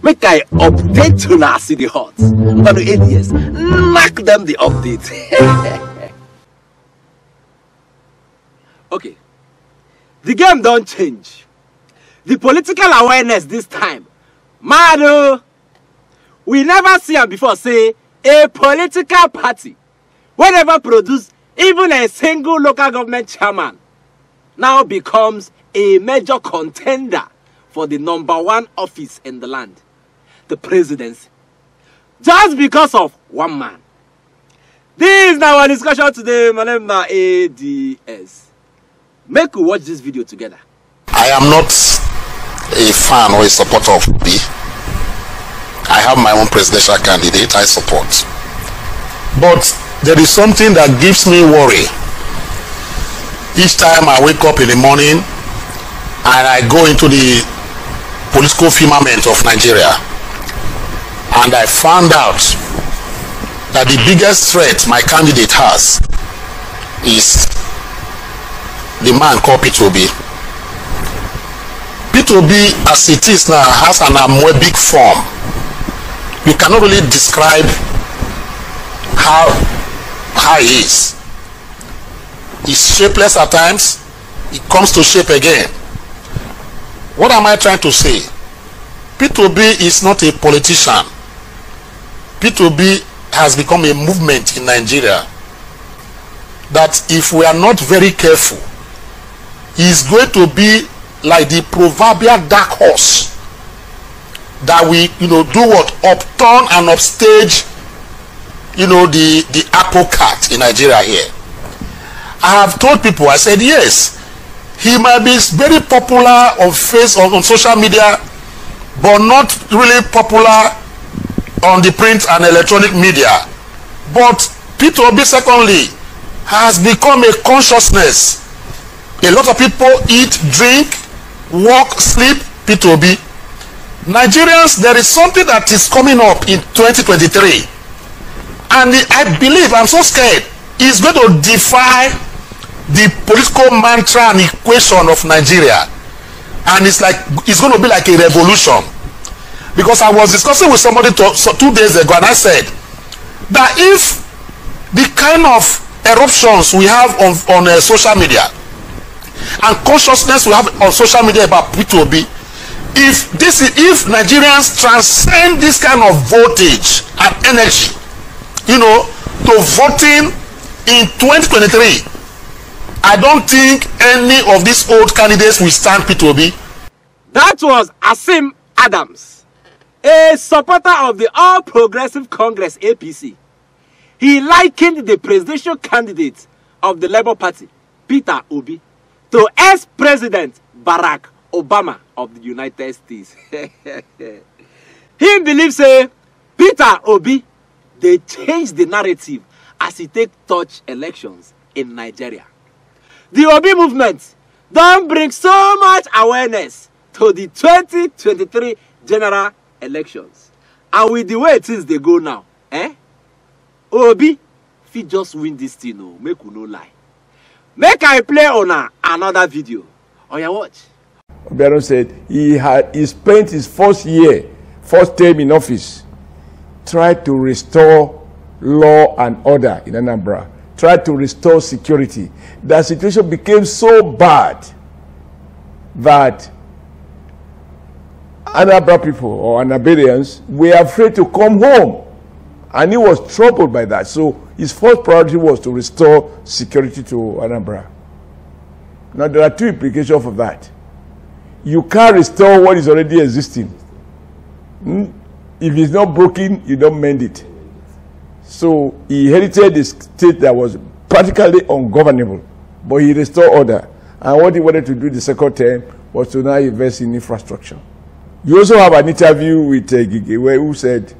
Make I update to na city hot. On the ADS, knock them the update. Okay. The game don't change. The political awareness this time. Mado. We never see am before say a political party whenever produce even a single local government chairman now becomes a major contender for the #1 office in the land, the presidency, just because of one man. This is our discussion today. My name is ADS. Make we watch this video together. I am not a fan or a supporter of B. I have my own presidential candidate I support. But there is something that gives me worry. Each time I wake up in the morning and I go into the political firmament of Nigeria and I found out that the biggest threat my candidate has is the man called P2B. P2B as it is now has an amoebic form. You cannot really describe how he is. He's shapeless at times. He comes to shape again. What am I trying to say? P2B is not a politician. P2B has become a movement in Nigeria that if we are not very careful, is going to be like the proverbial dark horse that we do what, upturn and upstage the apple cart in Nigeria here. I have told people, I said yes, he might be very popular on social media, but not really popular on the print and electronic media. But P2B secondly has become a consciousness. A lot of people eat, drink, work, sleep, P2B. Nigerians, there is something that is coming up in 2023. And I believe, I'm so scared, it's going to defy the political mantra and equation of Nigeria. And it's going to be like a revolution. Because I was discussing with somebody 2 days ago and I said that if the kind of eruptions we have on social media and consciousness we have on social media about P2B, if Nigerians transcend this kind of voltage and energy, to voting in 2023, I don't think any of these old candidates will stand P2B. That was Asim Adams, a supporter of the All Progressive Congress APC. He likened the presidential candidate of the Labour Party, Peter Obi, to ex-President Barack Obama of the United States. He believes Peter Obi, they changed the narrative as he take touch elections in Nigeria. The Obi movement don't bring so much awareness to the 2023 general elections. And with the way things they go now, Obi fit just win this thing, no, make we no lie. Make I play on another video. On your watch. Obiano said he spent his first term in office, tried to restore law and order in Anambra, tried to restore security. The situation became so bad that Anambra people or Anambarians were afraid to come home. And he was troubled by that. So his first priority was to restore security to Anambra. Now there are 2 implications of that. You can't restore what is already existing. If it's not broken, you don't mend it. So he inherited a state that was practically ungovernable, but he restored order. And what he wanted to do the second term was to now invest in infrastructure. You also have an interview with Gigewe who said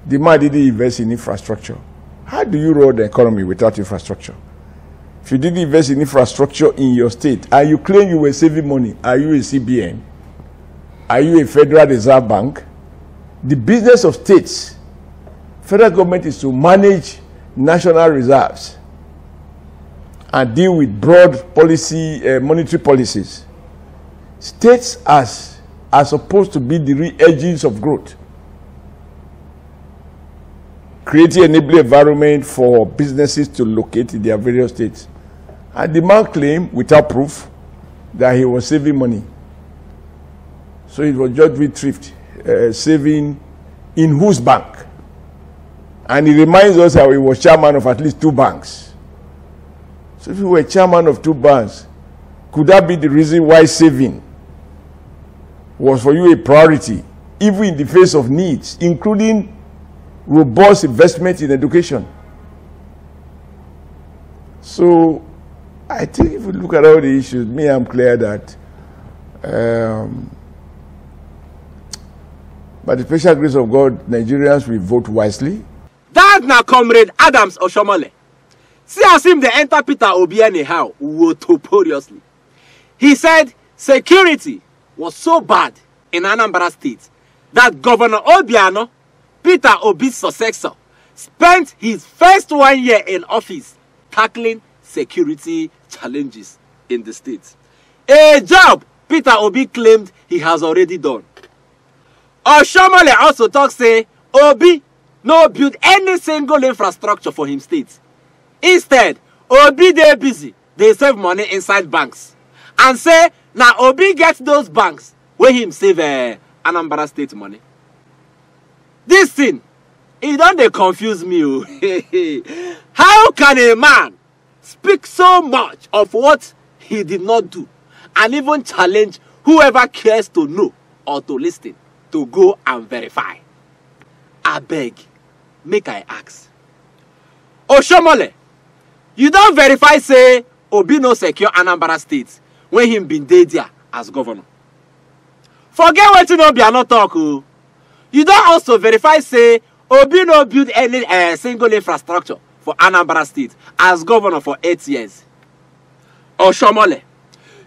the man didn't invest in infrastructure. How do you run the economy without infrastructure? If you didn't invest in infrastructure in your state and you claim you were saving money, are you a CBN? Are you a Federal Reserve Bank? The business of states, federal government, is to manage national reserves and deal with broad policy, monetary policies. States as are supposed to be the real engines of growth. Creating an enabling environment for businesses to locate in their various states. And the man claimed, without proof, that he was saving money. So it was just with thrift, saving in whose bank? And he reminds us how he was chairman of at least 2 banks. So if you were chairman of 2 banks, could that be the reason why saving was for you a priority, even in the face of needs, including robust investment in education? So I think if we look at all the issues, I'm clear that by the special grace of God, Nigerians will vote wisely. That now Comrade Adams Oshiomhole. See as him they enter Peter Obi anyhow, notoriously. He said security was so bad in Anambra State that Governor Obiano, Peter Obi's successor, spent his first 1 year in office tackling security challenges in the state. A job Peter Obi claimed he has already done. Oshiomhole also talks say Obi no build any single infrastructure for him state. Instead, Obi they busy, they save money inside banks. And say, now Obi gets those banks where him save Anambra State money. This thing, it don't they confuse me. How can a man speak so much of what he did not do and even challenge whoever cares to know or to listen to go and verify? I beg, make I ask. Oshiomhole, you don't verify say Obi no secure Anambra State when him been there as governor. Forget what you know be not talk. You don't also verify say Obi no build any single infrastructure for Anambra State as governor for 8 years. Oshiomhole,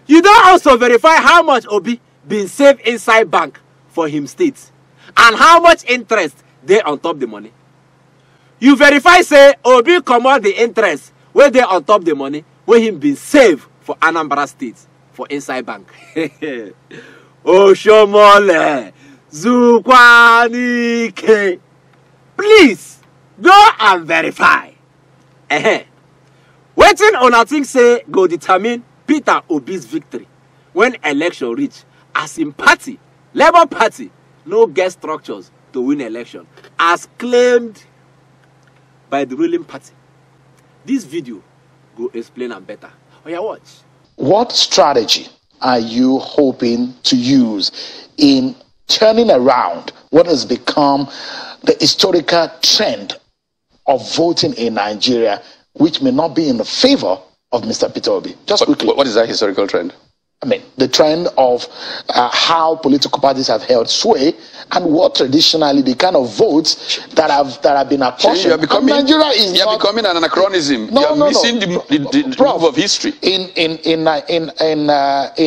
you don't also verify how much Obi been saved inside bank for him state and how much interest they on top the money. You verify say Obi comot the interest where they on top the money where him been saved for Anambra State for inside bank. Oshiomhole Zukwanike, please go and verify. Waiting on a thing say go determine Peter Obi's victory when election reach, as in party, Labour Party no get structures to win election as claimed by the ruling party. This video go explain them better. Oh yeah, watch. What strategy are you hoping to use in turning around what has become the historical trend of voting in Nigeria, which may not be in the favor of Mr. Peter Obi? Just quickly. What is that historical trend? I mean, the trend of how political parties have held sway and what traditionally the kind of votes that have been apportioned. You are becoming, Nigeria is becoming an anachronism. No, you are missing the proof of history. In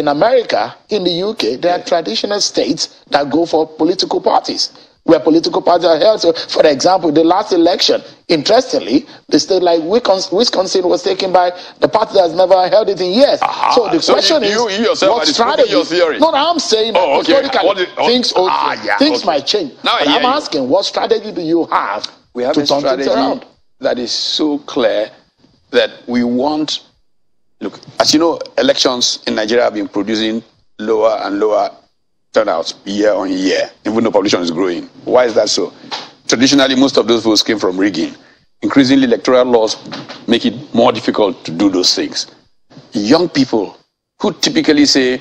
America, in the UK, there are traditional states that go for political parties, where political parties are held. So, for example, the last election, interestingly, the state like Wisconsin was taken by the party that has never held it in years. So the question is, you yourself what strategy? Your theory. No, I'm saying that historically things might change. Now but I'm asking, what strategy do you have we have to a turn things around? strategy that is so clear that we want. Look, as you know, elections in Nigeria have been producing lower and lower turnouts year on year, even though population is growing. Why is that so? Traditionally, most of those votes came from rigging. Increasingly, electoral laws make it more difficult to do those things. Young people who typically say,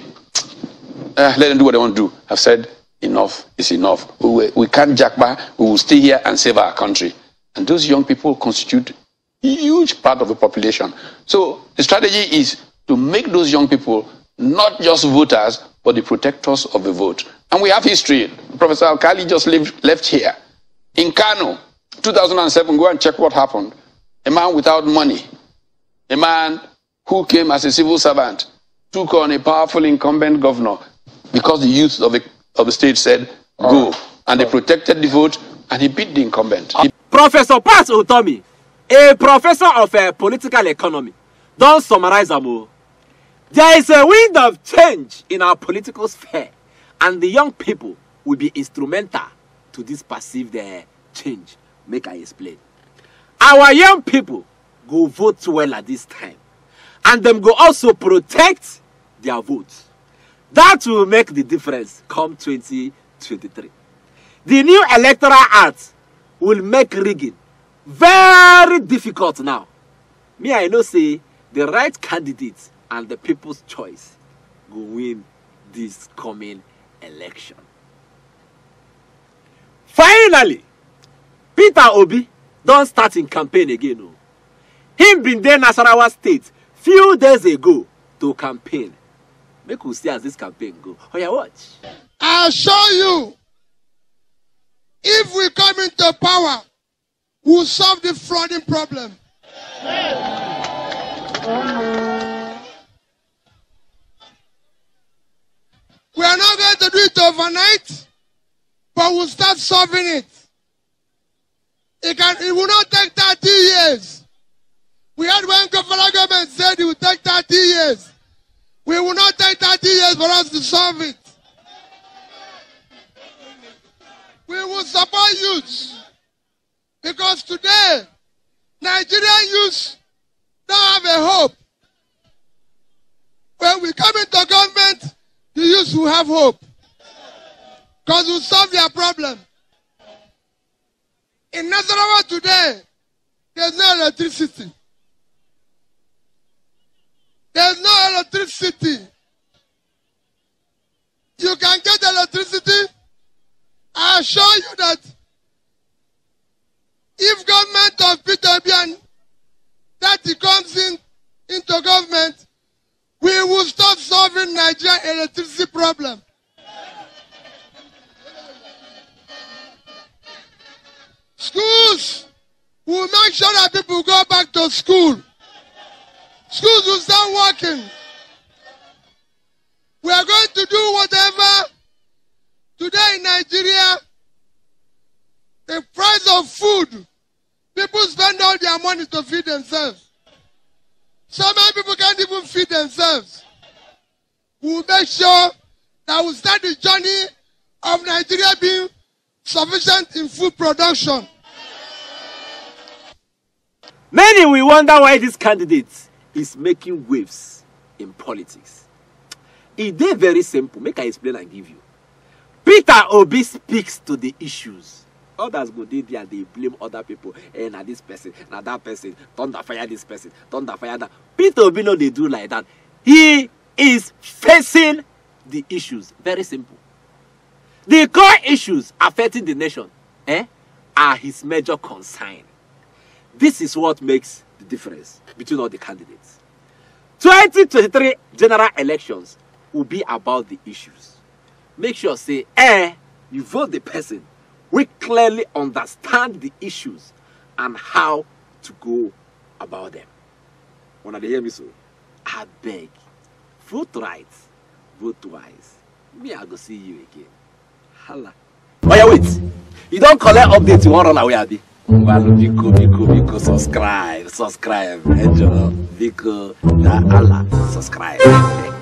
let them do what they want to do, have said, enough is enough. We can't jack back, we will stay here and save our country. And those young people constitute a huge part of the population. So the strategy is to make those young people not just voters, but the protectors of the vote. And we have history. Professor Alkali just left here. In Kano, 2007, go and check what happened. A man without money, a man who came as a civil servant, took on a powerful incumbent governor because the youth of the state said, go. And they protected the vote, and he beat the incumbent. Professor Pat Utomi, a professor of political economy, don't summarize them all. There is a wind of change in our political sphere And the young people will be instrumental to this perceived change. Make I explain. Our young people go vote well at this time. And them go also protect their votes. That will make the difference come 2023. The new Electoral Act will make rigging very difficult now. Me, I know say the right candidate and the people's choice will win this coming election. Finally, Peter Obi don't start in campaign again. No. Him been there in Nasarawa State few days ago to campaign. Make we see as this campaign go. Oh yeah, watch. I'll show you. If we come into power, we'll solve the flooding problem. We are not going to do it overnight, but we'll start solving it. It will not take 30 years. We had one government said it will take 30 years. We will not take 30 years for us to solve it. We will support youth. Because today, Nigerian youth don't have a hope. When we come into government, the youth will have hope. Because we'll solve their problem. In Nasarawa today, there's no electricity. There's no electricity. You can get electricity. I assure you that if government of Peter Obi and that he comes into government, we will start solving Nigeria's electricity problem. Schools will make sure that people go back to school. Schools will start working. We are going to do whatever. Today in Nigeria, the price of food, people spend all their money to feed themselves. So many people can't even feed themselves. We will make sure that we start the journey of Nigeria being sufficient in food production. Many will wonder why this candidate is making waves in politics. It is very simple. Make I explain and give you. Peter Obi speaks to the issues. Others go there and they blame other people. Eh, now this person, now that person, thunder fire this person, thunder fire that. Peter Obi no they do like that. He is facing the issues. Very simple. The core issues affecting the nation are his major concern. This is what makes the difference between all the candidates. 2023 general elections will be about the issues. Make sure say, you vote the person who clearly understand the issues and how to go about them. When they hear me so, I beg, vote right, vote twice. Me, I go see you again. Hala. Oh yeah, wait. You don't collect updates, you won't run away, Abi. Well, Biko, subscribe, enjoy, Biko, Allah, subscribe.